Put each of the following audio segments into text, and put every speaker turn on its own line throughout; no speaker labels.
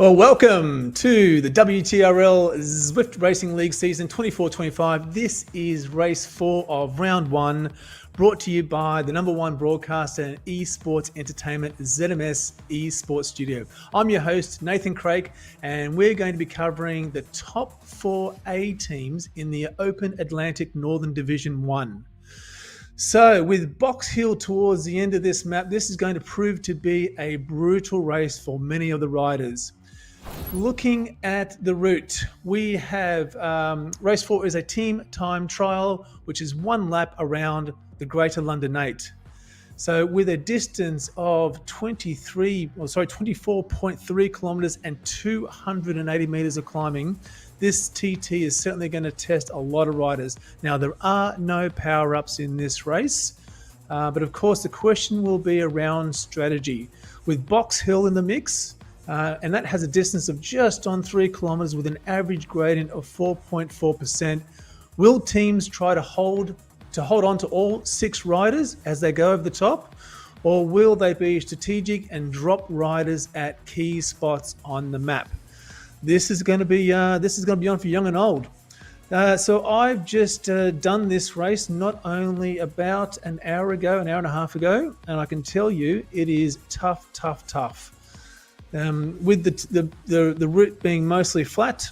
Well, welcome to the wtrl Zwift Racing League season 24-25. This is race 4 of round 1, brought to you by the #1 broadcaster and esports entertainment, ZMS Esports Studio. I'm your host, Nathan Craig, and we're going to be covering the top 4 A teams in the Open Atlantic Northern Division 1. So with Box Hill towards the end of this map, this is going to prove to be a brutal race for many of the riders. Looking at the route, we have race 4 is a team time trial, which is 1 lap around the Greater London 8. So with a distance of 24.3 kilometers and 280 meters of climbing, this TT is certainly going to test a lot of riders. Now, there are no power-ups in this race, but of course the question will be around strategy. With Box Hill in the mix, and that has a distance of just on 3 kilometers with an average gradient of 4.4%. Will teams try to hold on to all 6 riders as they go over the top, or will they be strategic and drop riders at key spots on the map? This is going to be on for young and old. So I've just done this race not only about an hour and a half ago, and I can tell you it is tough. With the route being mostly flat,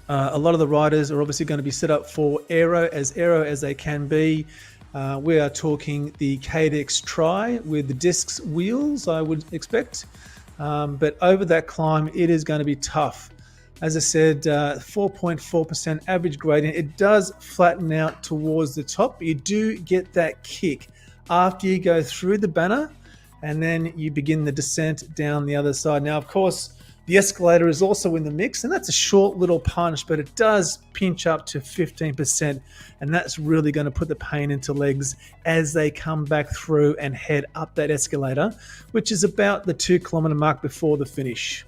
a lot of the riders are obviously going to be set up for aero as they can be. We are talking the Cadex Tri with the discs wheels, I would expect. But over that climb, it is going to be tough. As I said, 4.4% average gradient. It does flatten out towards the top. You do get that kick after you go through the banner, and then you begin the descent down the other side. Now, of course, the escalator is also in the mix, and that's a short little punch, but it does pinch up to 15%, and that's really going to put the pain into legs as they come back through and head up that escalator, which is about the 2 kilometer mark before the finish.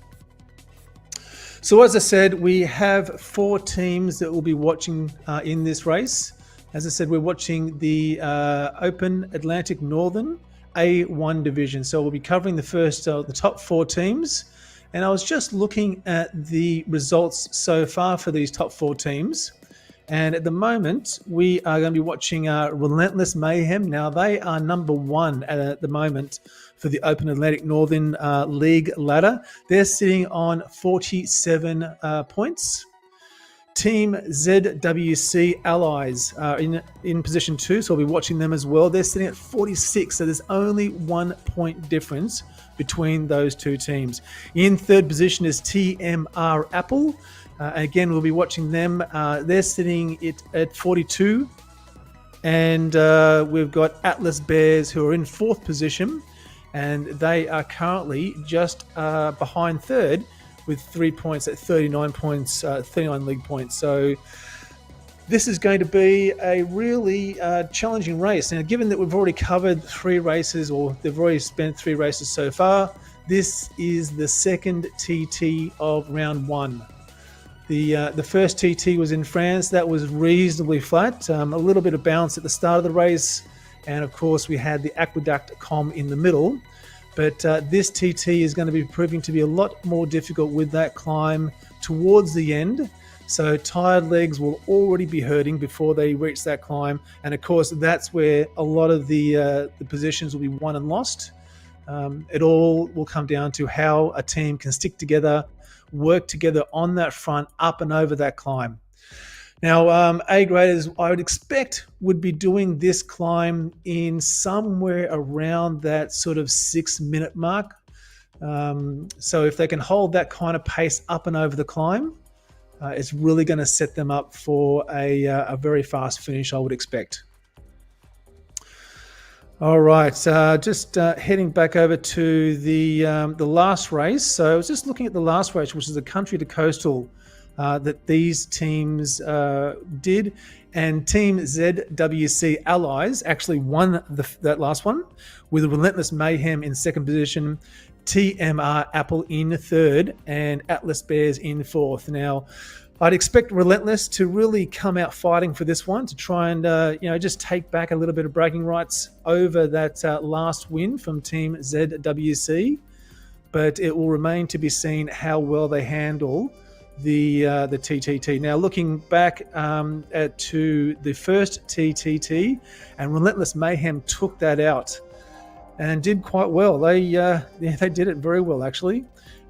So as I said, we have 4 teams that will be watching in this race. As I said, we're watching the Open Atlantic Northern A1 division. So we'll be covering the top 4 teams. And I was just looking at the results so far for these top 4 teams. And at the moment, we are going to be watching Relentless Mayhem. Now, they are #1 at the moment for the Open Atlantic Northern League ladder. They're sitting on 47 points. Team ZWC Allies are in position 2, so we'll be watching them as well. They're sitting at 46, so there's only 1 point difference between those 2 teams. In 3rd position is TMR Apple. Again, we'll be watching them. They're sitting at 42. And we've got Atlas Bears, who are in 4th position, and they are currently just behind 3rd with 3 points at 39 points, 39 league points. So this is going to be a really challenging race. Now, given that we've already covered 3 races, or they've already spent 3 races so far, this is the second TT of round 1. The first TT was in France. That was reasonably flat, a little bit of bounce at the start of the race, and of course we had the Aqueduct Com in the middle. But this TT is going to be proving to be a lot more difficult with that climb towards the end. So tired legs will already be hurting before they reach that climb. And of course, that's where a lot of the positions will be won and lost. It all will come down to how a team can stick together, work together on that front, up and over that climb. Now, A graders, I would expect, would be doing this climb in somewhere around that sort of 6-minute mark. So if they can hold that kind of pace up and over the climb, it's really going to set them up for a very fast finish, I would expect. All right, just heading back over to the last race. So I was just looking at the last race, which is the country to coastal that these teams did, and Team ZWC Allies actually won that last one with Relentless Mayhem in 2nd position, TMR Apple in 3rd, and Atlas Bears in 4th. Now, I'd expect Relentless to really come out fighting for this one, to try and just take back a little bit of bragging rights over that last win from Team ZWC. but it will remain to be seen how well they handle the TTT. Now, looking back to the first TTT, and Relentless Mayhem took that out and did quite well. They did it very well, actually.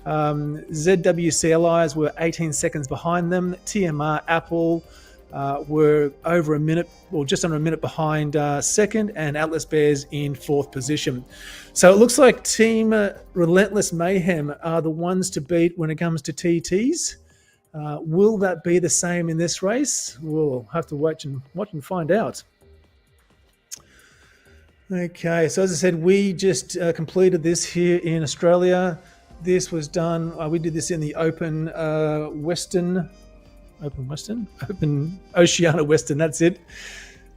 ZWC Allies were 18 seconds behind them. TMR Apple were over a minute, or just under a minute behind second, and Atlas Bears in fourth position. So it looks like Team Relentless Mayhem are the ones to beat when it comes to TTs. Will that be the same in this race? We'll have to watch and find out. Okay, so as I said, we just completed this here in Australia. This was done, we did this in the Open Oceania Western, that's it,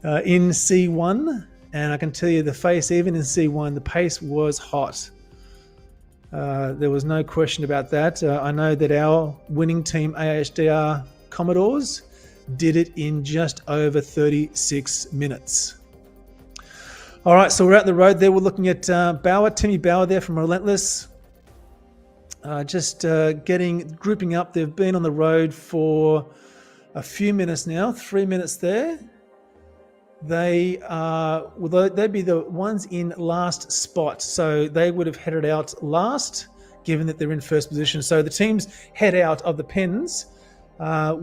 in C1. And I can tell you the pace, even in C1, the pace was hot. There was no question about that. I know that our winning team, AHDR Commodores, did it in just over 36 minutes. All right, so we're at the road there. We're looking at Timmy Bauer there from Relentless. Grouping up. They've been on the road for a few minutes now, 3 minutes there. They'd be the ones in last spot, so they would have headed out last, given that they're in first position. So the teams head out of the pens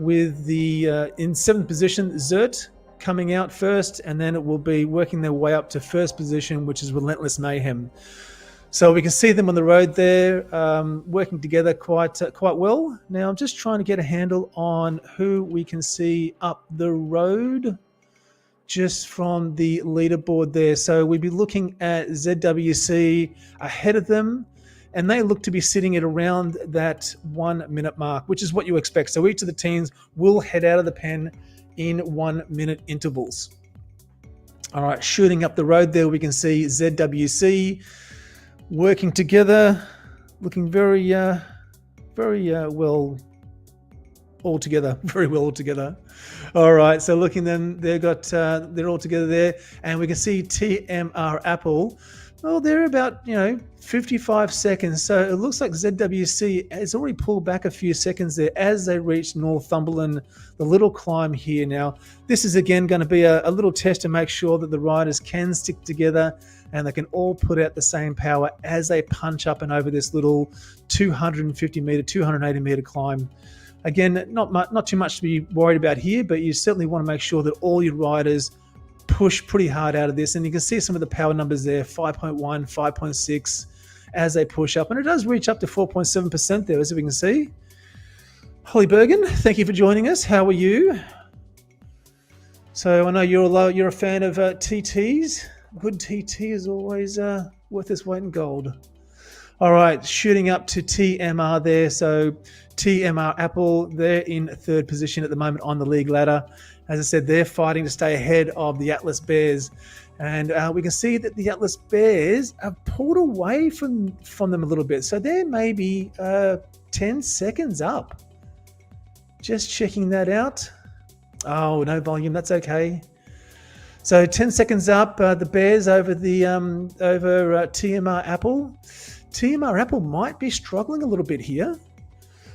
with the in seventh position, Zert coming out first, and then it will be working their way up to first position, which is Relentless Mayhem. So we can see them on the road there, working together quite well. Now I'm just trying to get a handle on who we can see up the road just from the leaderboard there. So we'd be looking at ZWC ahead of them, and they look to be sitting at around that 1 minute mark, which is what you expect. So each of the teams will head out of the pen in 1 minute intervals. All right, shooting up the road there, we can see ZWC working together, looking very well all together, very well all together. All right, so looking them, they're all together there, and we can see TMR Apple. Well, they're about 55 seconds. So it looks like ZWC has already pulled back a few seconds there as they reach Northumberland, the little climb here. Now, this is again going to be a little test to make sure that the riders can stick together and they can all put out the same power as they punch up and over this little 250 meter, 280 meter climb. Again, not too much to be worried about here, but you certainly want to make sure that all your riders push pretty hard out of this. And you can see some of the power numbers there, 5.1, 5.6 as they push up. And it does reach up to 4.7% there, as we can see. Holly Bergen, thank you for joining us. How are you? So I know you're a fan of TTs. Good TT is always worth its weight in gold. All right, shooting up to TMR there. So TMR Apple, they're in third position at the moment on the league ladder. As I said, they're fighting to stay ahead of the Atlas Bears. And we can see that the Atlas Bears have pulled away from them a little bit. So they're maybe 10 seconds up. Just checking that out. Oh, no volume, that's okay. So 10 seconds up, the Bears over TMR Apple. TMR Apple might be struggling a little bit here.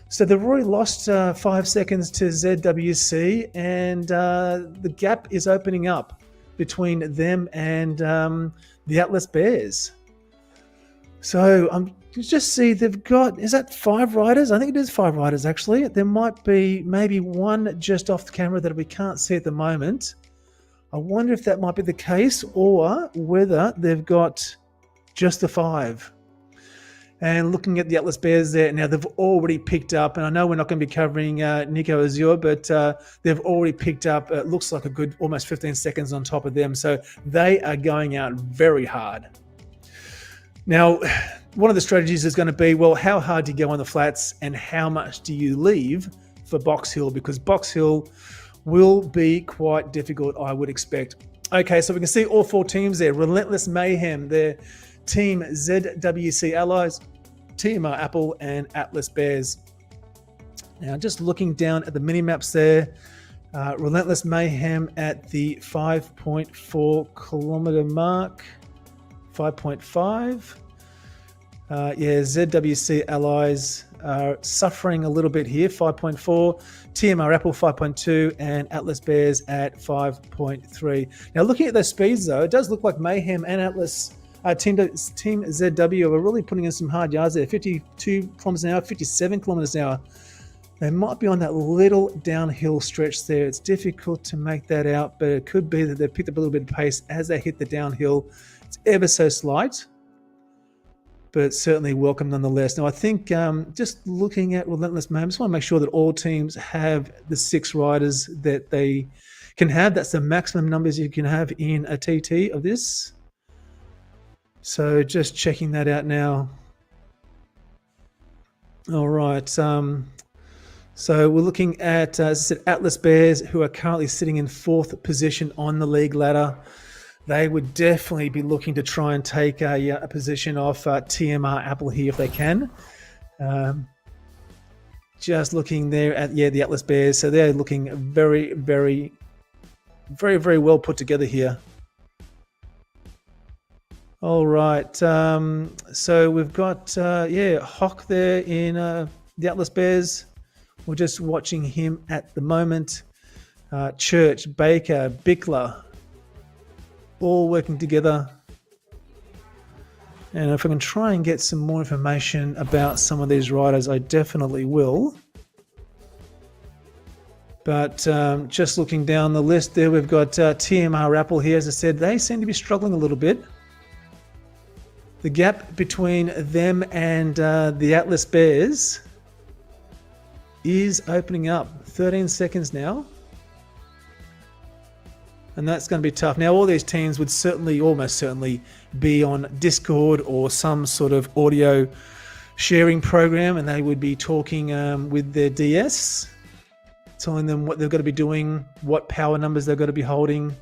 So they've already lost 5 seconds to ZWC, and the gap is opening up between them and the Atlas Bears. So you just see they've got, is that 5 riders? I think it is 5 riders actually. There might be maybe one just off the camera that we can't see at the moment. I wonder if that might be the case, or whether they've got just the 5. And looking at the Atlas Bears there, now they've already picked up, and I know we're not going to be covering Nico Azure, but they've already picked up, it looks like a good almost 15 seconds on top of them. So they are going out very hard. Now, one of the strategies is going to be, well, how hard do you go on the flats and how much do you leave for Box Hill? Because Box Hill will be quite difficult, I would expect. Okay, so we can see all 4 teams there. Relentless Mayhem, they're Team ZWC Allies, TMR Apple, and Atlas Bears. Now, just looking down at the mini-maps there, Relentless Mayhem at the 5.4 kilometer mark, 5.5. Yeah, ZWC Allies are suffering a little bit here, 5.4. TMR Apple 5.2 and Atlas Bears at 5.3. Now, looking at those speeds, though, it does look like Mayhem and Atlas Team ZW are really putting in some hard yards there. 52 kilometers an hour, 57 kilometers an hour. They might be on that little downhill stretch there. It's difficult to make that out, but it could be that they've picked up a little bit of pace as they hit the downhill. It's ever so slight, but certainly welcome nonetheless. Now, I think just looking at Relentless Mayhem, I just want to make sure that all teams have the 6 riders that they can have. That's the maximum numbers you can have in a TT of this. So just checking that out now. All right. So we're looking at, as I said, Atlas Bears, who are currently sitting in 4th position on the league ladder. They would definitely be looking to try and take a position off TMR Apple here if they can. Just looking there at, the Atlas Bears. So they're looking very, very, very, very well put together here. All right. So we've got, Hock there in the Atlas Bears. We're just watching him at the moment. Church, Baker, Bickler, all working together. And if I can try and get some more information about some of these riders, I definitely will. But just looking down the list there, we've got TMR Apple here. As I said, they seem to be struggling a little bit. The gap between them and the Atlas Bears is opening up. 13 seconds now. And that's going to be tough. Now, all these teams would almost certainly be on Discord or some sort of audio sharing program, and they would be talking with their DS, telling them what they've got to be doing, what power numbers they've got to be holding,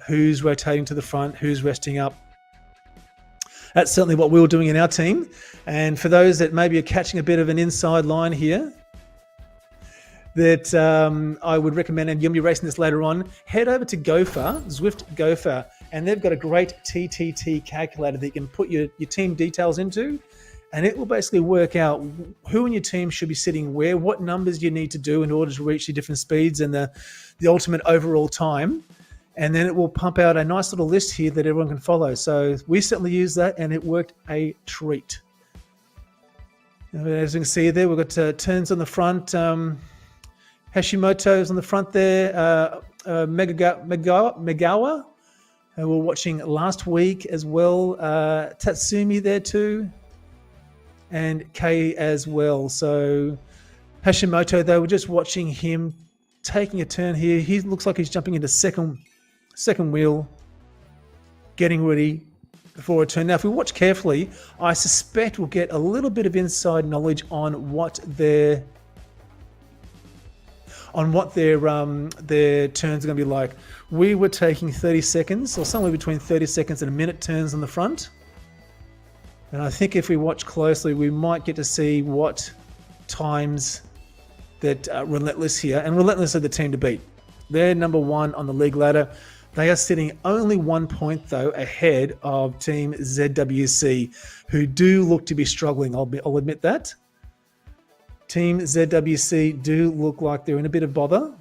who's rotating to the front, who's resting up. That's certainly what we were doing in our team. And for those that maybe are catching a bit of an inside line here, that I would recommend, and you'll be racing this later on, head over to Gopher, Zwift Gopher, and they've got a great TTT calculator that you can put your team details into, and it will basically work out who in your team should be sitting where, what numbers you need to do in order to reach the different speeds and the ultimate overall time. And then it will pump out a nice little list here that everyone can follow. So we certainly use that, and it worked a treat. As you can see there, we've got turns on the front. Hashimoto's on the front there. Megawa, we were watching last week as well. Tatsumi there too. And Kei as well. So Hashimoto, though, we're just watching him taking a turn here. He looks like he's jumping into second wheel, getting ready for a turn. Now, if we watch carefully, I suspect we'll get a little bit of inside knowledge on what their turns are going to be like. We were taking 30 seconds, or somewhere between 30 seconds and a minute turns on the front. And I think if we watch closely, we might get to see what times that Relentless here, and Relentless are the team to beat. They're number 1 on the league ladder. They are sitting only 1 point, though, ahead of Team ZWC, who do look to be struggling. I'll admit that. Team ZWC do look like they're in a bit of bother,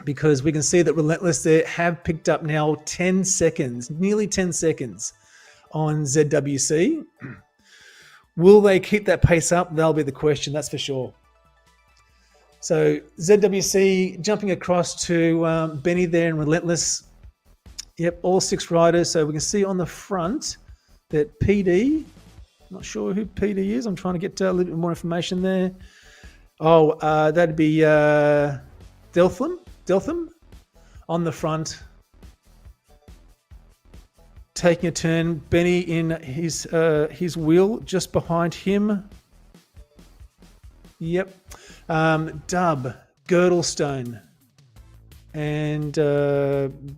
because we can see that Relentless there have picked up now 10 seconds, nearly 10 seconds on ZWC. Will they keep that pace up? That'll be the question, that's for sure. So ZWC jumping across to Benny there and Relentless. Yep, all 6 riders. So we can see on the front that PD, not sure who PD is. I'm trying to get a little bit more information there. Oh, that'd be Deltham on the front. Taking a turn. Benny in his wheel just behind him. Yep. Dub, Girdlestone, and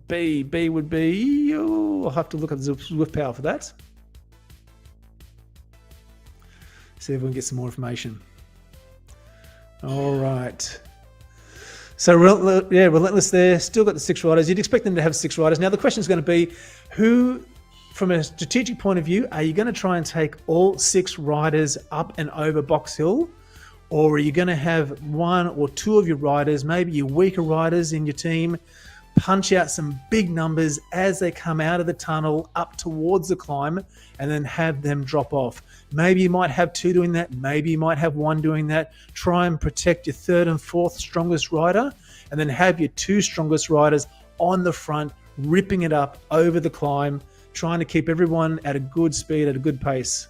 B would be, I'll have to look at the Zwift Power for that. See if we can get some more information. All right. So Relentless there, still got the 6 riders. You'd expect them to have 6 riders. Now the question is going to be, who from a strategic point of view, are you going to try and take all 6 riders up and over Box Hill? Or are you going to have 1 or 2 of your riders, maybe your weaker riders in your team, punch out some big numbers as they come out of the tunnel up towards the climb and then have them drop off? Maybe you might have 2 doing that. Maybe you might have 1 doing that. Try and protect your 3rd and 4th strongest rider and then have your 2 strongest riders on the front, ripping it up over the climb, trying to keep everyone at a good speed, at a good pace.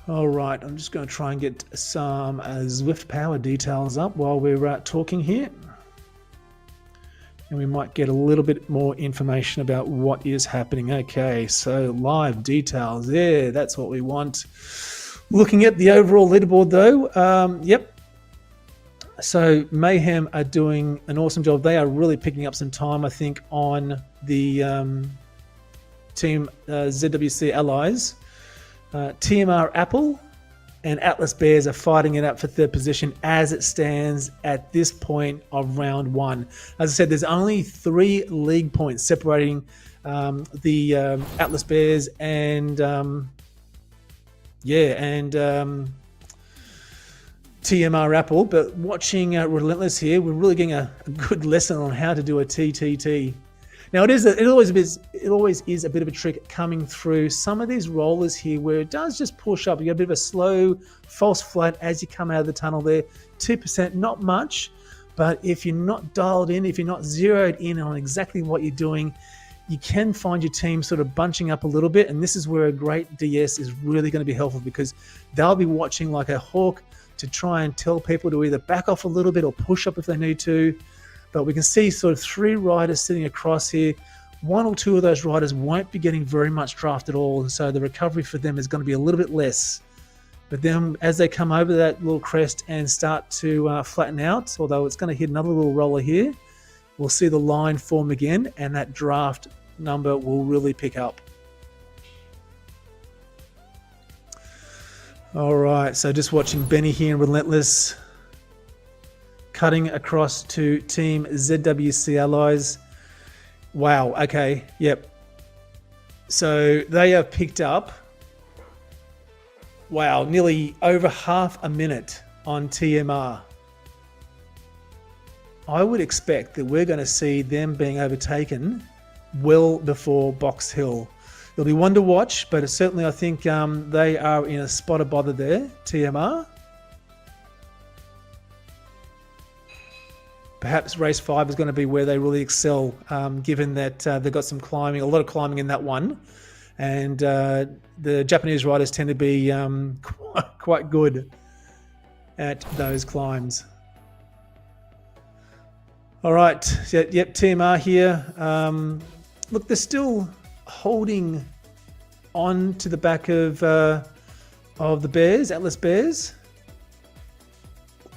All right, I'm just going to try and get some Zwift power details up while we're talking here. And we might get a little bit more information about what is happening. Okay, so live details there, that's what we want. Looking at the overall leaderboard though, yep. So Mayhem are doing an awesome job. They are really picking up some time, I think, on the team ZWC Allies. TMR Apple and Atlas Bears are fighting it out for 3rd position as it stands at this point of round 1. As I said, there's only 3 league points separating the Atlas Bears and TMR Apple. But watching Relentless here, we're really getting a good lesson on how to do a TTT. Now it always is a bit of a trick coming through some of these rollers here where it does just push up. You get a bit of a slow false flat as you come out of the tunnel there. 2%, not much, but if you're not dialed in, if you're not zeroed in on exactly what you're doing, you can find your team sort of bunching up a little bit. And this is where a great DS is really going to be helpful because they'll be watching like a hawk to try and tell people to either back off a little bit or push up if they need to. But we can see sort of 3 riders sitting across here. 1 or 2 of those riders won't be getting very much draft at all. And so the recovery for them is going to be a little bit less. But then as they come over that little crest and start to flatten out, although it's going to hit another little roller here, we'll see the line form again and that draft number will really pick up. All right, so just watching Benny here in Relentless. Cutting across to Team ZWC Allies. Wow, okay, yep. So they have picked up, wow, nearly over half a minute on TMR. I would expect that we're going to see them being overtaken well before Box Hill. It'll be one to watch, but certainly I think they are in a spot of bother there, TMR. Perhaps race 5 is going to be where they really excel, given that they've got some climbing, a lot of climbing in that one. And the Japanese riders tend to be quite good at those climbs. All right, yep, TMR here. Look, they're still holding on to the back of the Bears, Atlas Bears.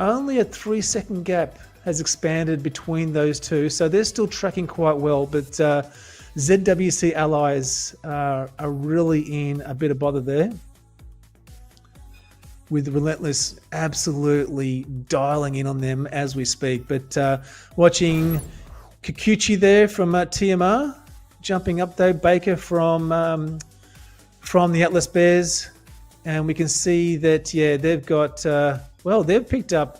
Only a 3-second gap has expanded between those two, so they're still tracking quite well, but ZWC Allies are really in a bit of bother there, with Relentless absolutely dialing in on them as we speak. But watching Kikuchi there from TMR, jumping up though, Baker from the Atlas Bears, and we can see that, yeah, they've got, they've picked up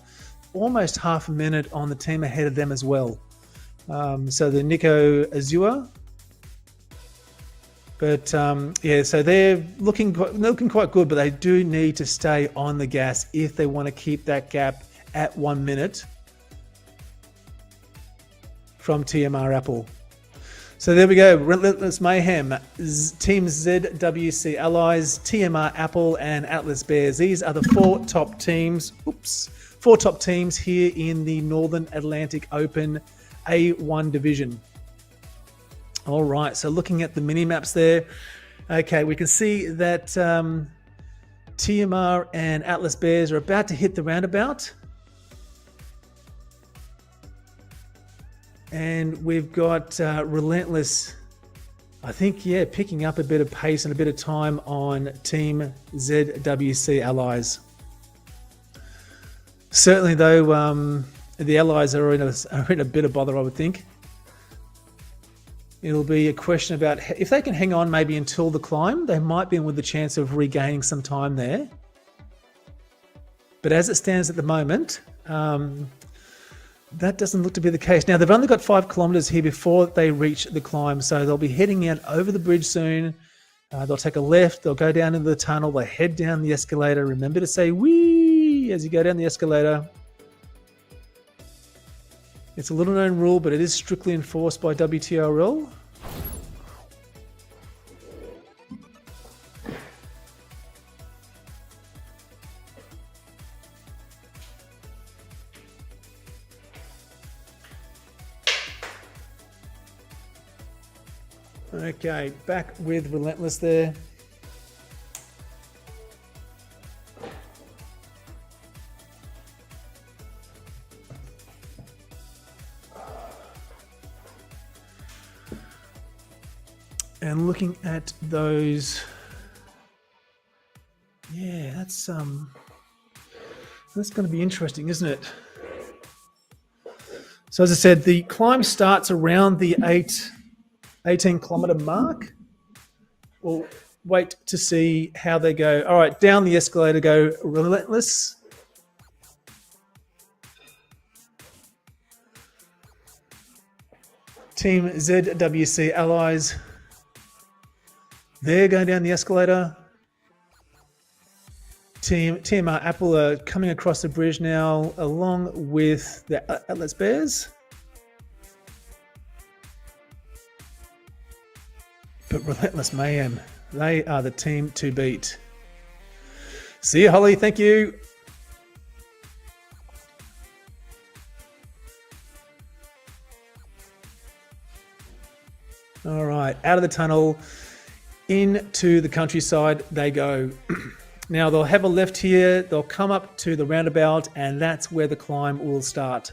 almost half a minute on the team ahead of them as well. So the Nico Azua. But so they're looking quite good, but they do need to stay on the gas if they want to keep that gap at 1 minute from TMR Apple. So there we go, Relentless Mayhem, Team ZWC Allies, TMR Apple, and Atlas Bears. These are the 4 top teams. 4 top teams here in the Northern Atlantic Open A1 division. All right, so looking at the mini maps there, okay, we can see that TMR and Atlas Bears are about to hit the roundabout. And we've got Relentless, I think, yeah, picking up a bit of pace and a bit of time on Team ZWC Allies. Certainly, though, the Allies are in a bit of bother, I would think. It'll be a question about if they can hang on maybe until the climb, they might be with the chance of regaining some time there. But as it stands at the moment, that doesn't look to be the case. Now, they've only got 5 kilometers here before they reach the climb, so they'll be heading out over the bridge soon. They'll take a left, they'll go down into the tunnel, they head down the escalator. Remember to say wee as you go down the escalator. It's a little known rule, but it is strictly enforced by wtrl. Okay, back with Relentless there. And looking at those, yeah, that's going to be interesting, isn't it? So as I said, the climb starts around the 18 kilometer mark. We'll wait to see how they go. All right, down the escalator go Relentless. Team ZWC Allies. They're going down the escalator. Team TMR Apple are coming across the bridge now, along with the Atlas Bears. But Relentless Mayhem, they are the team to beat. See you, Holly. Thank you. All right, out of the tunnel, into the countryside they go. Now they'll have a left here, they'll come up to the roundabout, and that's where the climb will start.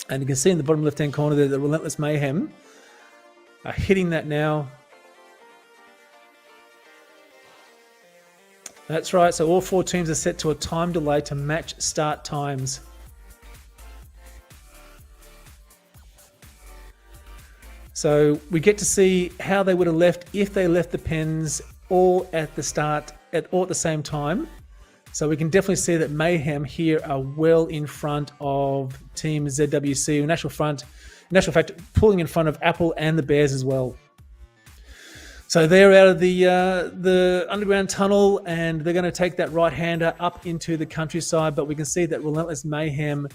And you can see in the bottom left-hand corner there, the Relentless Mayhem are hitting that now. That's right, so all 4 teams are set to a time delay to match start times. So we get to see how they would have left if they left the pens all at the start, all at the same time. So we can definitely see that Mayhem here are well in front of Team ZWC. In actual fact, pulling in front of Apple and the Bears as well. So they're out of the underground tunnel, and they're going to take that right-hander up into the countryside. But we can see that Relentless Mayhem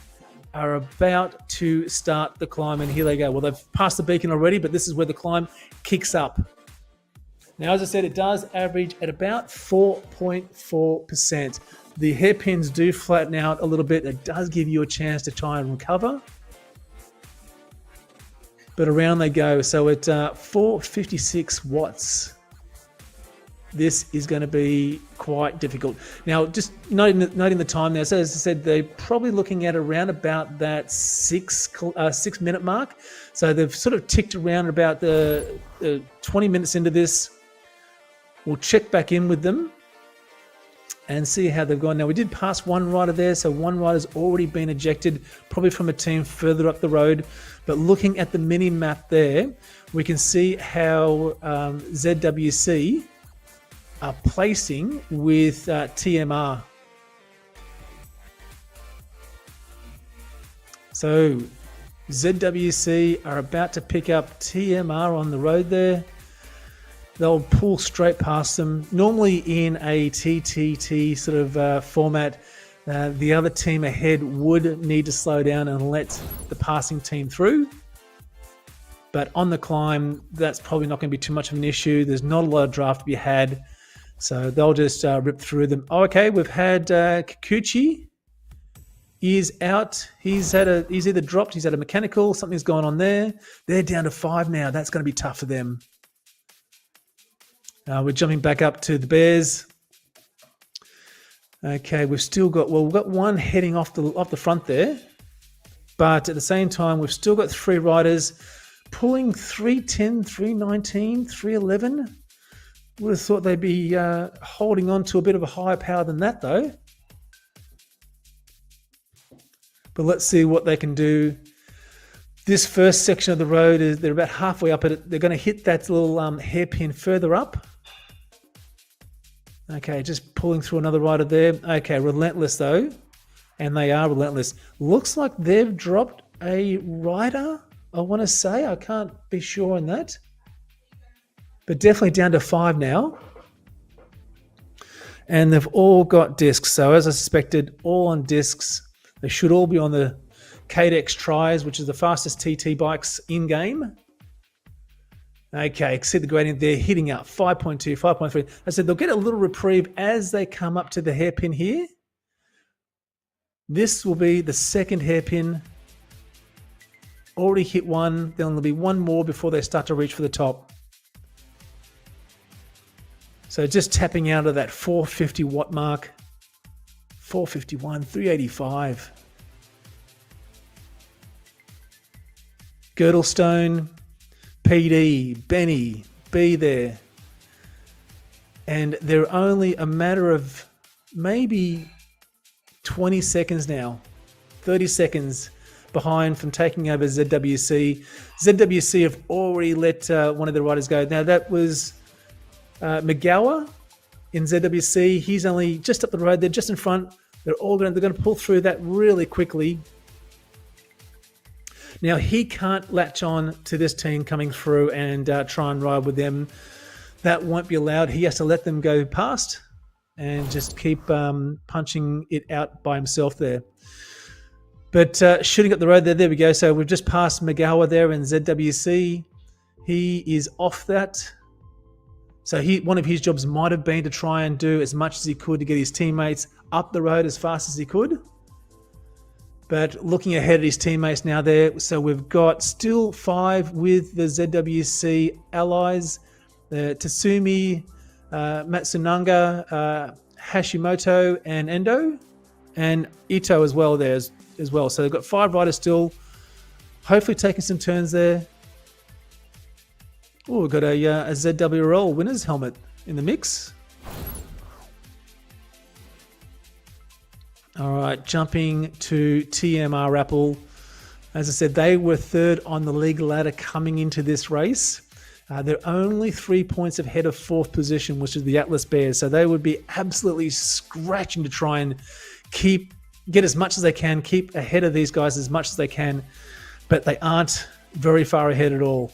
are about to start the climb, and here they go. Well, they've passed the beacon already, but this is where the climb kicks up. Now, as I said, it does average at about 4.4%. The hairpins do flatten out a little bit. It does give you a chance to try and recover. But around they go. So at 456 watts, this is going to be quite difficult. Now, just noting the time there. So as I said, they're probably looking at around about that 6 minute mark. So they've sort of ticked around about the 20 minutes into this. We'll check back in with them and see how they've gone. Now, we did pass one rider there, so one rider's already been ejected, probably from a team further up the road. But looking at the mini map there, we can see how ZWC are placing with TMR. So ZWC are about to pick up TMR on the road there. They'll pull straight past them. Normally in a TTT sort of format, the other team ahead would need to slow down and let the passing team through. But on the climb, that's probably not going to be too much of an issue. There's not a lot of draft to be had. So they'll just rip through them. Oh, okay, we've had Kikuchi. He's out. He's either dropped, he's had a mechanical, something's going on there. They're down to 5 now. That's going to be tough for them. We're jumping back up to the Bears. Okay, we've got one heading off the front there, but at the same time, we've still got 3 riders pulling 310, 319, 311. Would have thought they'd be holding on to a bit of a higher power than that, though. But let's see what they can do. This first section of the road is they're about halfway up it. They're going to hit that little hairpin further up. Okay, just pulling through another rider there. Okay, relentless though, and they are relentless. Looks like they've dropped a rider, I want to say. I can't be sure on that, but definitely down to 5 now. And they've all got discs. So as I suspected, all on discs. They should all be on the Cadex Tries, which is the fastest TT bikes in-game. Okay, see the gradient there, hitting out 5.2, 5.3. I said they'll get a little reprieve as they come up to the hairpin here. This will be the second hairpin. Already hit one. Then there'll be one more before they start to reach for the top. So just tapping out of that 450 watt mark. 451, 385. Girdlestone, PD, Benny, B there. And they're only a matter of maybe 20 seconds now, 30 seconds behind from taking over ZWC. ZWC have already let one of the riders go. Now that was McGower in ZWC. He's only just up the road. They're just in front. They're going to pull through that really quickly. Now, he can't latch on to this team coming through and try and ride with them. That won't be allowed. He has to let them go past and just keep punching it out by himself there. But shooting up the road there we go. So we've just passed McGower there in ZWC. He is off that. So one of his jobs might have been to try and do as much as he could to get his teammates up the road as fast as he could. But looking ahead at his teammates now there, so we've got still 5 with the ZWC allies, Tatsumi, Matsunanga, Hashimoto, and Endo, and Ito as well there as well. So they've got 5 riders still, hopefully taking some turns there. Oh, we've got a ZWRL winner's helmet in the mix. All right, jumping to TMR Apple. As I said, they were 3rd on the league ladder coming into this race. They're only 3 points ahead of 4th position, which is the Atlas Bears. So they would be absolutely scratching to try and get as much as they can, keep ahead of these guys as much as they can. But they aren't very far ahead at all.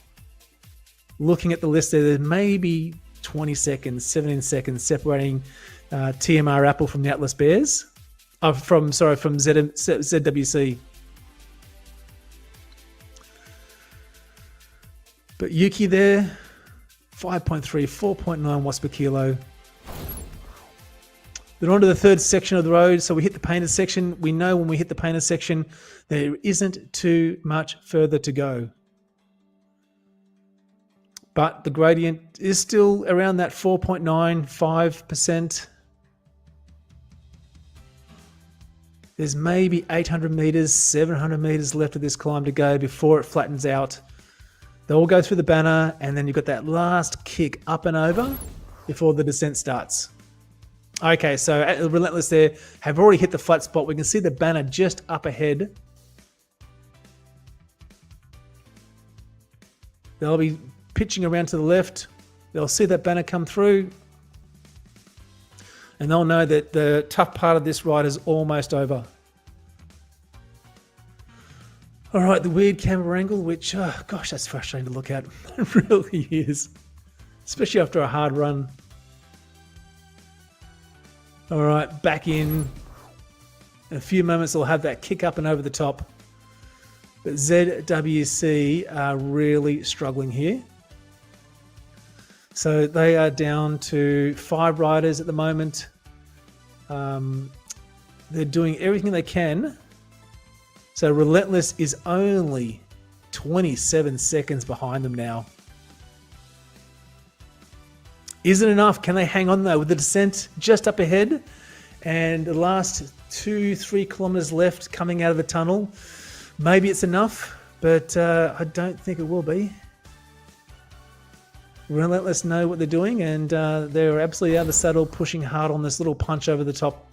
Looking at the list there, there's maybe 20 seconds, 17 seconds separating TMR Apple from the Atlas Bears. From ZWC. But Yuki there, 5.3, 4.9 watts per kilo. They're on to the 3rd section of the road. So we hit the painted section. We know when we hit the painted section, there isn't too much further to go. But the gradient is still around that 4.95%. There's maybe 800 meters, 700 meters left of this climb to go before it flattens out. They'll all go through the banner, and then you've got that last kick up and over before the descent starts. Okay, so Relentless there have already hit the flat spot. We can see the banner just up ahead. They'll be pitching around to the left. They'll see that banner come through. And they'll know that the tough part of this ride is almost over. All right, the weird camera angle, which, gosh, that's frustrating to look at. It really is. Especially after a hard run. All right, back in. In a few moments, they'll have that kick up and over the top. But ZWC are really struggling here. So they are down to 5 riders at the moment. They're doing everything they can. So Relentless is only 27 seconds behind them now. Is it enough? Can they hang on though with the descent just up ahead? And the last 2-3 kilometers left coming out of the tunnel. Maybe it's enough, but I don't think it will be. Relentless know what they're doing, and they're absolutely out of the saddle, pushing hard on this little punch over the top.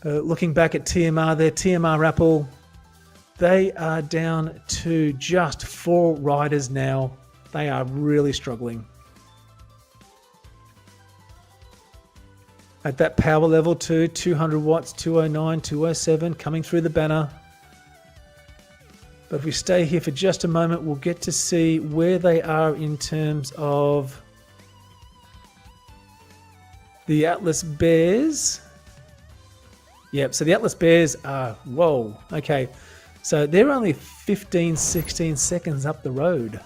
Looking back at TMR there, TMR Apple They are down to just 4 riders now. They are really struggling. At that power level too, 200 watts, 209, 207, coming through the banner. But if we stay here for just a moment, we'll get to see where they are in terms of the Atlas Bears. Yep, so the Atlas Bears are, whoa, okay. So they're only 15, 16 seconds up the road.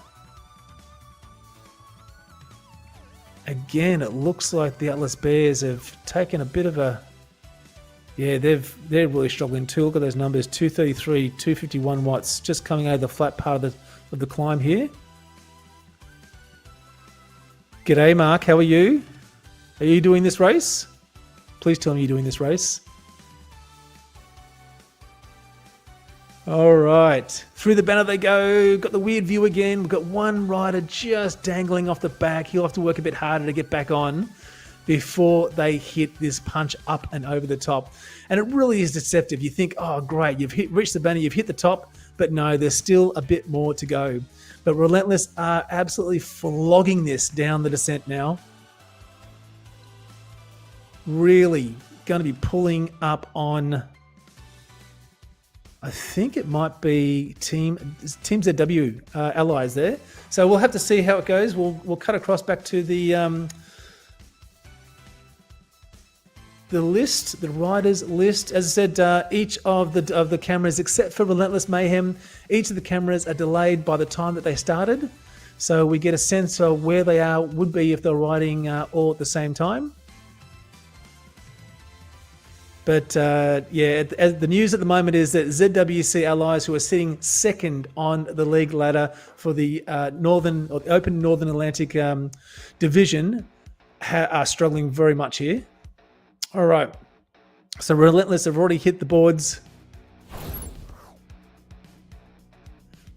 Again, it looks like the Atlas Bears have taken a bit of a... Yeah, they're really struggling too. Look at those numbers, 233, 251 watts, just coming out of the flat part of the climb here. G'day, Mark, how are you? Are you doing this race? Please tell me you're doing this race. All right, through the banner they go. Got the weird view again. We've got one rider just dangling off the back. He'll have to work a bit harder to get back on before they hit this punch up and over the top. And it really is deceptive. You think, oh, great, you've reached the banner, you've hit the top, but no, there's still a bit more to go. But Relentless are absolutely flogging this down the descent now. Really going to be pulling up on... I think it might be Team ZW allies there. So we'll have to see how it goes. We'll cut across back to the list, the riders list. As I said, each of the cameras, except for Relentless Mayhem, each of the cameras are delayed by the time that they started. So we get a sense of where they would be if they're riding all at the same time. But yeah, the news at the moment is that ZWC allies, who are sitting second on the league ladder for the Open Northern Atlantic division, are struggling very much here. All right, so Relentless have already hit the boards.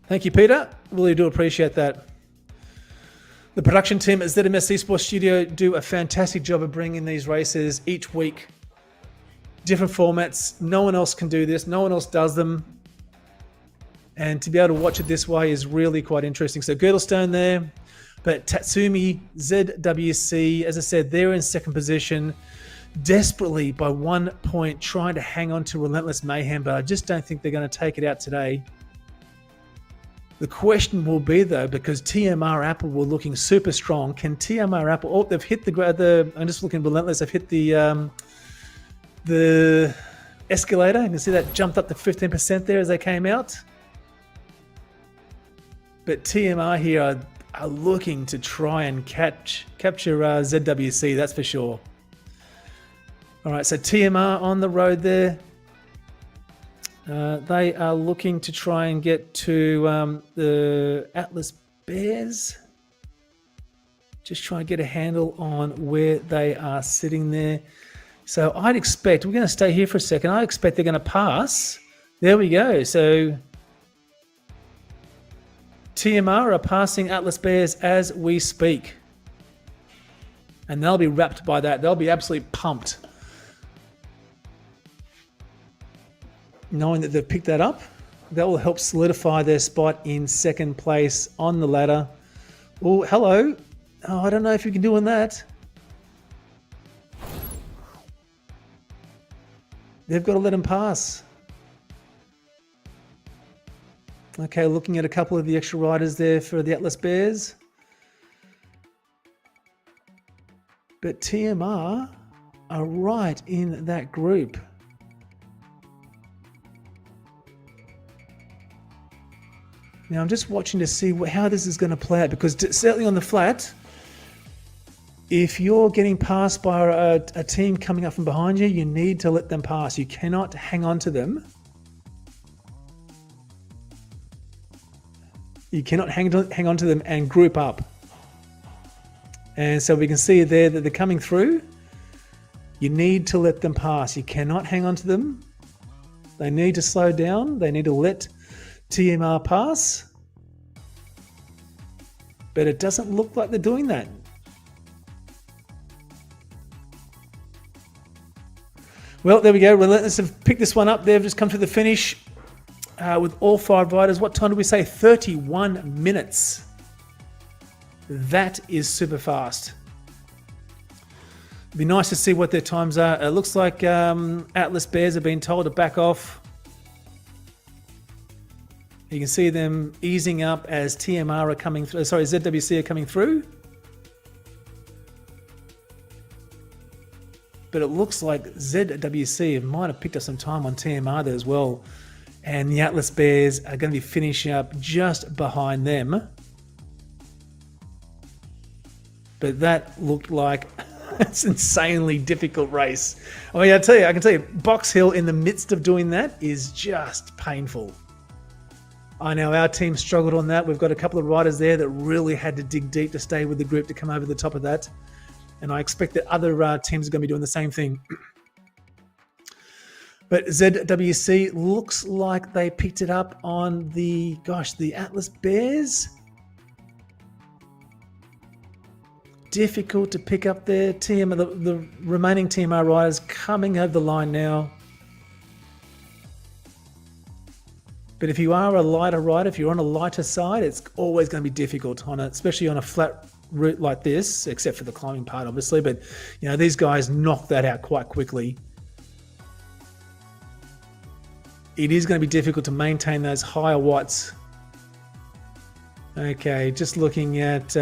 Thank you, Peter. Really do appreciate that. The production team at ZMS Esports Studio do a fantastic job of bringing these races each week. Different formats. No one else can do this. No one else does them. And to be able to watch it this way is really quite interesting. So Girdlestone there. But Tatsumi, ZWC, as I said, they're in second position. Desperately, by 1 point, trying to hang on to Relentless Mayhem. But I just don't think they're going to take it out today. The question will be, though, because TMR Apple were looking super strong. Can TMR Apple... Oh, they've hit the I'm just looking at Relentless. They've hit the escalator. You can see that jumped up to 15% there as they came out. But TMR here are looking to try and capture ZWC, that's for sure. All right, so TMR on the road there. They are looking to try and get to the Atlas Bears. Just try and get a handle on where they are sitting there. So I'd expect, we're going to stay here for a second. I expect they're going to pass. There we go. So TMR are passing Atlas Bears as we speak. And they'll be wrapped by that. They'll be absolutely pumped, knowing that they've picked that up. That will help solidify their spot in second place on the ladder. Oh, hello. Oh, I don't know if you can do on that. They've got to let them pass. Okay, looking at a couple of the extra riders there for the Atlas Bears. But TMR are right in that group. Now I'm just watching to see how this is going to play out, because certainly on the flat, if you're getting passed by a team coming up from behind you, you need to let them pass. You cannot hang on to them. You cannot hang on to them and group up. And so we can see there that they're coming through. You need to let them pass. You cannot hang on to them. They need to slow down. They need to let TMR pass. But it doesn't look like they're doing that. Well, there we go. Relentless have picked this one up. They've just come to the finish. with all 5 riders. What time did we say? 31 minutes. That is super fast. It'd be nice to see what their times are. It looks like Atlas Bears have been told to back off. You can see them easing up as TMR are coming through. Sorry, ZWC are coming through. But it looks like ZWC might have picked up some time on TMR there as well. And the Atlas Bears are going to be finishing up just behind them. But that looked like it's an insanely difficult race. I mean, I can tell you, Box Hill in the midst of doing that is just painful. I know our team struggled on that. We've got a couple of riders there that really had to dig deep to stay with the group to come over the top of that. And I expect that other teams are going to be doing the same thing. But ZWC looks like they picked it up on the Atlas Bears. Difficult to pick up their team. The remaining TMR riders coming over the line now. But if you are a lighter rider, if you're on a lighter side, it's always going to be difficult especially on a flat route like this, except for the climbing part, obviously. But these guys knock that out quite quickly. It is going to be difficult to maintain those higher watts. Okay, just looking at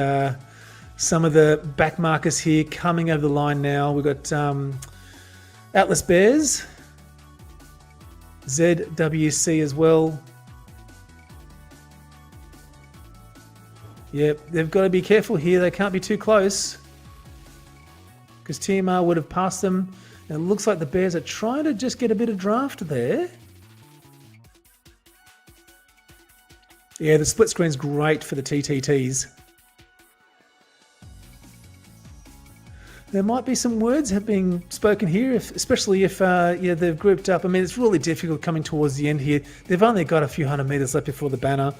some of the back markers here coming over the line now. We've got Atlas Bears, ZWC as well. Yep, they've got to be careful here. They can't be too close because TMR would have passed them. And it looks like the Bears are trying to just get a bit of draft there. Yeah, the split screen's great for the TTTs. There might be some words have been spoken here, especially if they've grouped up. I mean, it's really difficult coming towards the end here. They've only got a few hundred meters left before the banner.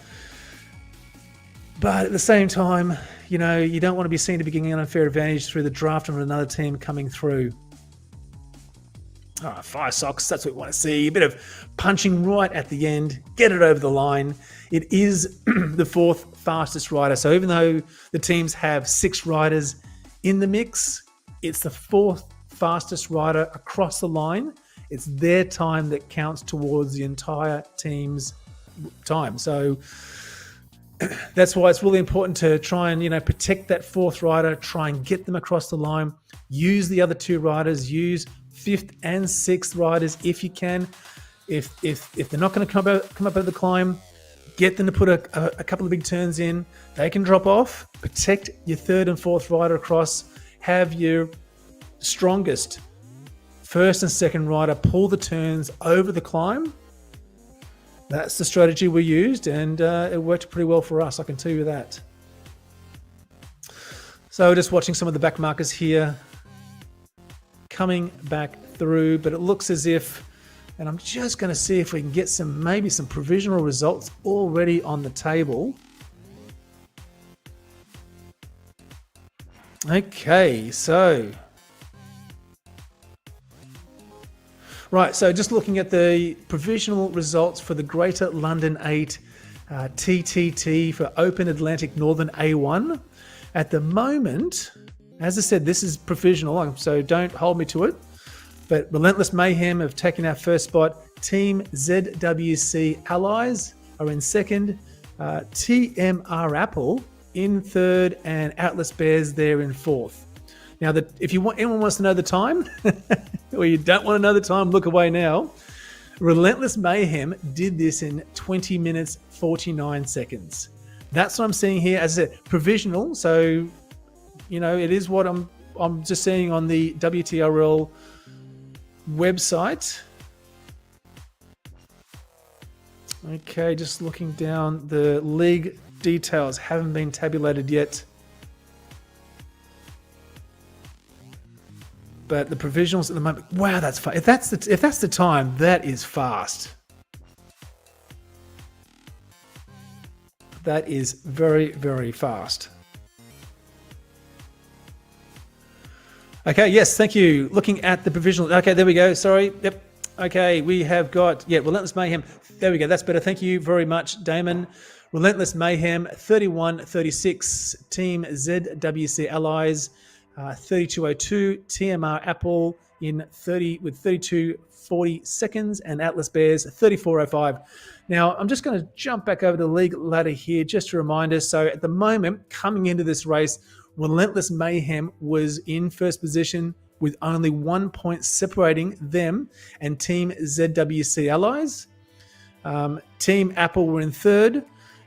But at the same time, you don't want to be seen to be getting an unfair advantage through the draft of another team coming through. All right, Fire Socks, that's what we want to see. A bit of punching right at the end, get it over the line. It is the 4th fastest rider. So even though the teams have 6 riders in the mix, it's the 4th fastest rider across the line. It's their time that counts towards the entire team's time. So that's why it's really important to try and protect that 4th rider, try and get them across the line. Use the other 2 riders, use 5th and 6th riders if you can. If they're not going to come up over the climb, get them to put a couple of big turns in. They can drop off. Protect your 3rd and 4th rider across. Have your strongest 1st and 2nd rider pull the turns over the climb. That's the strategy we used, and it worked pretty well for us, I can tell you that. So just watching some of the back markers here coming back through, but it looks as if, and I'm just going to see if we can get maybe some provisional results already on the table. Okay, so right, so just looking at the provisional results for the Greater London 8 TTT for Open Atlantic Northern A1. At the moment, as I said, this is provisional, so don't hold me to it. But Relentless Mayhem have taken our 1st spot. Team ZWC Allies are in 2nd. TMR Apple in 3rd, and Atlas Bears there in 4th. Now, if anyone wants to know the time, or you don't want to know the time, look away now. Relentless Mayhem did this in 20 minutes, 49 seconds. That's what I'm seeing here. As I said, provisional. So, it is what I'm just seeing on the WTRL website. Okay, just looking down, the league details haven't been tabulated yet. But the provisionals at the moment, wow, that's fast. If that's the time, that is fast. That is very, very fast. Okay, yes, thank you. Looking at the provisional. Okay, there we go. Sorry. Yep. Okay, we have got, Relentless Mayhem. There we go. That's better. Thank you very much, Damon. Relentless Mayhem, 31-36. Team ZWC Allies, 3202. TMR Apple in 32:40 seconds, and Atlas Bears 34:05. Now, I'm just going to jump back over the league ladder here just to remind us. So at the moment, coming into this race, Relentless Mayhem was in first position with only 1 point separating them and Team ZWC Allies. Team Apple were in third,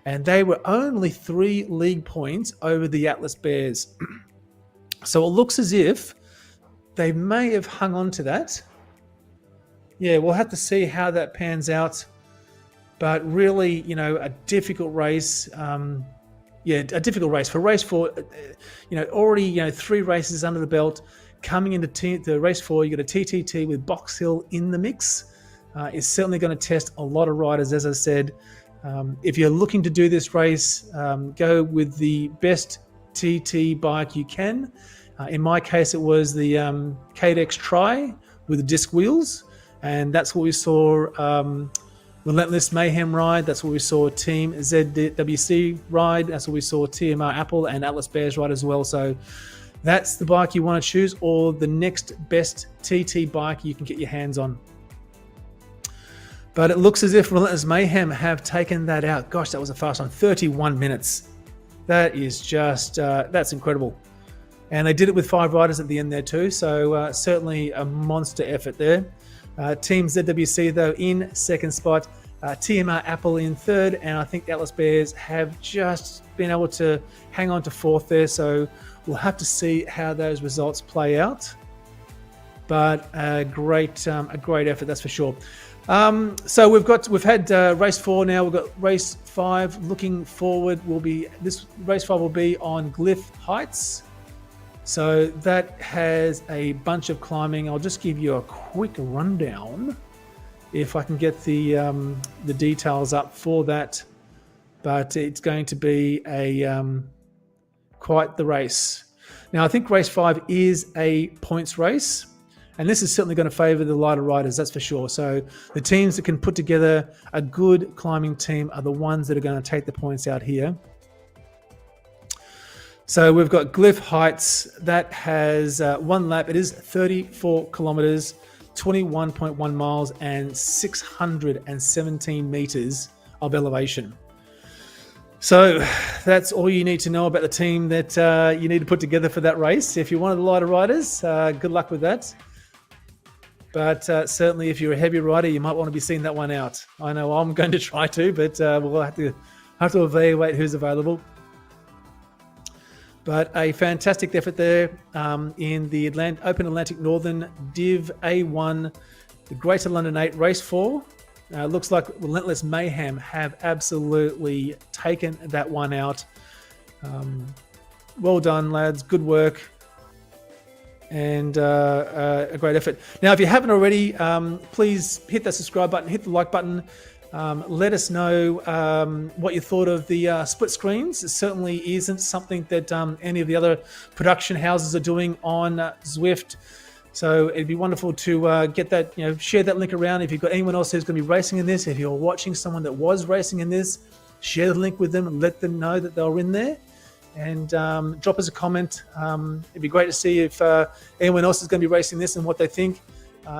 and they were only 3 league points over the Atlas Bears. So it looks as if they may have hung on to that. Yeah, we'll have to see how that pans out. But really, a difficult race. A difficult race. For race 4, already, 3 races under the belt. Coming into the race 4, you got a TTT with Box Hill in the mix. It's certainly going to test a lot of riders, as I said. If you're looking to do this race, go with the best TT bike you can. In my case, it was the Cadex Tri with the disc wheels, and that's what we saw. Relentless Mayhem ride. That's what we saw Team ZWC ride. That's what we saw TMR Apple and Atlas Bears ride as well. So that's the bike you want to choose, or the next best TT bike you can get your hands on. But it looks as if Relentless Mayhem have taken that out. Gosh, that was a fast one. 31 minutes. That is just, that's incredible. And they did it with 5 riders at the end there too. So certainly a monster effort there. Team ZWC, though, in second spot. TMR Apple in third. And I think the Atlas Bears have just been able to hang on to fourth there. So we'll have to see how those results play out. But a great effort, that's for sure. So we've had race 4 now. We've got race 5. Looking forward, this race 5 will be on Glyph Heights. So that has a bunch of climbing. I'll just give you a quick rundown if I can get the details up for that. But it's going to be quite the race. Now I think race 5 is a points race. And this is certainly going to favour the lighter riders, that's for sure. So the teams that can put together a good climbing team are the ones that are going to take the points out here. So we've got Glyph Heights. That has 1 lap. It is 34 kilometres, 21.1 miles, and 617 metres of elevation. So that's all you need to know about the team that you need to put together for that race. If you're one of the lighter riders, good luck with that. But certainly if you're a heavy rider, you might want to be seeing that one out. I know I'm going to try to, but we'll have to evaluate who's available. But a fantastic effort there in the Open Atlantic Northern Div A1, the Greater London 8 Race 4. Looks like Relentless Mayhem have absolutely taken that one out. Well done, lads. Good work. And a great effort. Now, if you haven't already, please hit that subscribe button, hit the like button. Let us know what you thought of the split screens. It certainly isn't something that any of the other production houses are doing on Zwift. So it'd be wonderful to get that, share that link around. If you've got anyone else who's going to be racing in this, if you're watching someone that was racing in this, share the link with them and let them know that they're in there. And drop us a comment. It'd be great to see if anyone else is going to be racing this and what they think.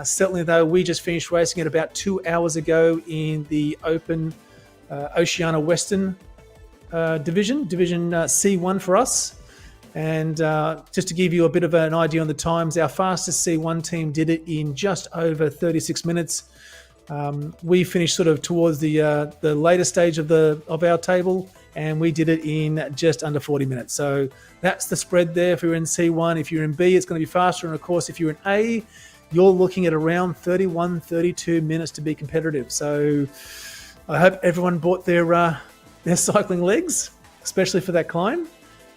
Certainly, though, we just finished racing it about 2 hours ago in the Open Oceania Western Division C1 for us. And just to give you a bit of an idea on the times, our fastest C1 team did it in just over 36 minutes. We finished sort of towards the later stage of our table, and we did it in just under 40 minutes. So that's the spread there. If you're in C1, if you're in B, it's going to be faster. And of course, if you're in A, you're looking at around 31, 32 minutes to be competitive. So I hope everyone bought their cycling legs, especially for that climb.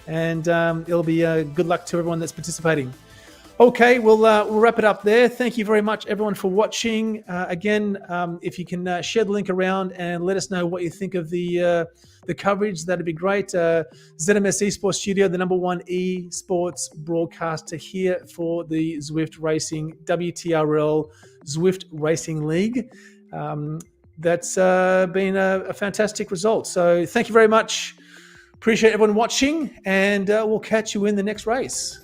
And it'll be good luck to everyone that's participating. Okay, we'll wrap it up there. Thank you very much, everyone, for watching. Again, if you can share the link around and let us know what you think of the coverage, that'd be great. ZMS Esports Studio, the #1 esports broadcaster here for the Zwift Racing WTRL Zwift Racing League. That's been a fantastic result. So thank you very much. Appreciate everyone watching, and we'll catch you in the next race.